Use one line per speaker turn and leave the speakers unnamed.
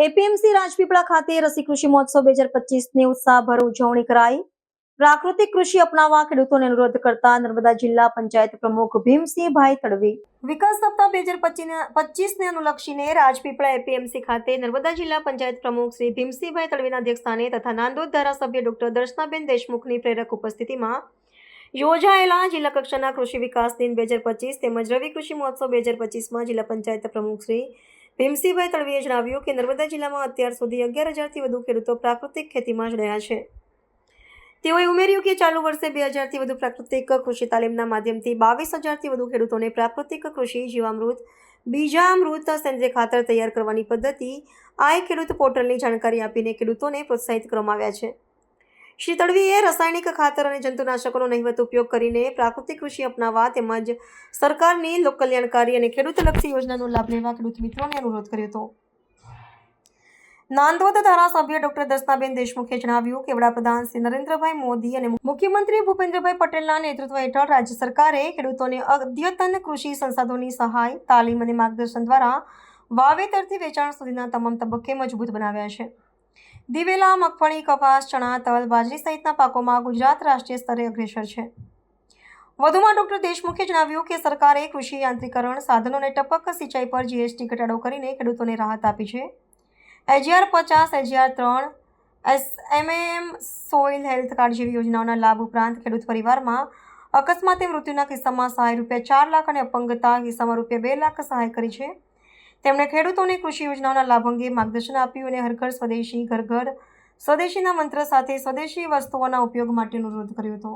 APMC Rajpipla ખાતે રસી કૃષિ મહોત્સવ 2025ની ઉત્સાહભર ઉજવણી કરાઈ। પ્રાકૃતિક કૃષિ અપનાવવા ખેડૂતોને અનુરોધ કરતા નર્મદા જિલ્લા પંચાયત પ્રમુખ ભીમસિંહભાઈ તડવી વિકાસ સપ્તાહ 2025ને અનુલક્ષીને રાજપીપળા એપીએમસી ખાતે નર્મદા જિલ્લા પંચાયત પ્રમુખ શ્રી ભીમસિંહભાઈ તડવીના અધ્યક્ષસ્થાને તથા નાંદોદ ધારાસભ્ય ડોક્ટર દર્શનાબેન દેશમુખની પ્રેરક ઉપસ્થિતિમાં યોજાયેલા જિલ્લા કક્ષાના કૃષિ વિકાસ દિન 2025 તેમજ રવિ કૃષિ મહોત્સવ 2025માં જિલ્લા પંચાયત પ્રમુખ શ્રી ભીમસિંહભાઈ તડવીએ જણાવ્યું કે નર્મદા જિલ્લામાં અત્યાર સુધી 11,000થી વધુ ખેડૂતો પ્રાકૃતિક ખેતીમાં જોડાયા છે। તેઓએ ઉમેર્યું કે ચાલુ વર્ષે 2,000થી વધુ પ્રાકૃતિક કૃષિ તાલીમના માધ્યમથી 22,000થી વધુ ખેડૂતોને પ્રાકૃતિક કૃષિ જીવામૃત, બીજામૃત, સેન્દ્રિય ખાતર તૈયાર કરવાની પદ્ધતિ આઈ ખેડૂત પોર્ટલની જાણકારી આપીને ખેડૂતોને પ્રોત્સાહિત કરવામાં આવ્યા છે। શ્રી તડવીએ રાસાયણિક ખાતર અને જંતુનાશકોનો નહિવત ઉપયોગ કરીને પ્રાકૃતિક કૃષિ અપનાવવા તેમજ સરકારની લોકકલ્યાણકારી અને ખેડૂતલક્ષી યોજનાનો લાભ લેવા ખેડૂત મિત્રોને અનુરોધ કર્યો હતો। નાંદોદ ધારાસભ્ય ડોક્ટર દર્શનાબેન દેશમુખે જણાવ્યું કે વડાપ્રધાન શ્રી નરેન્દ્રભાઈ મોદી અને મુખ્યમંત્રી ભૂપેન્દ્રભાઈ પટેલના નેતૃત્વ હેઠળ રાજ્ય સરકારે ખેડૂતોને અદ્યતન કૃષિ સંસાધનોની સહાય, તાલીમ અને માર્ગદર્શન દ્વારા વાવેતરથી વેચાણ સુધીના તમામ તબક્કે મજબૂત બનાવ્યા છે। દિવેલા, મગફળી, કપાસ, ચણા, તલ, બાજરી સહિતના પાકોમાં ગુજરાત રાષ્ટ્રીય સ્તરે અગ્રેસર છે। વધુમાં ડોક્ટર દેશમુખે જણાવ્યું કે સરકારે કૃષિ યાંત્રીકરણ, સાધનો અને ટપક સિંચાઈ પર જીએસટી ઘટાડો કરીને ખેડૂતોને રાહત આપી છે। AGR 50, AGR 3, SMM, soil health card જેવી યોજનાઓના લાભ ઉપરાંત ખેડૂત પરિવારમાં અકસ્માતે મૃત્યુના કિસ્સામાં સહાય ₹4 લાખ અને અપંગતા કિસ્સામાં ₹2 લાખ સહાય કરી છે। તેમણે ખેડૂતોને કૃષિ યોજનાઓના લાભ અંગે માર્ગદર્શન આપ્યું અને હર ઘર સ્વદેશી, ઘર ઘર સ્વદેશીના મંત્ર સાથે સ્વદેશી વસ્તુઓના ઉપયોગ માટે અનુરોધ કર્યો હતો।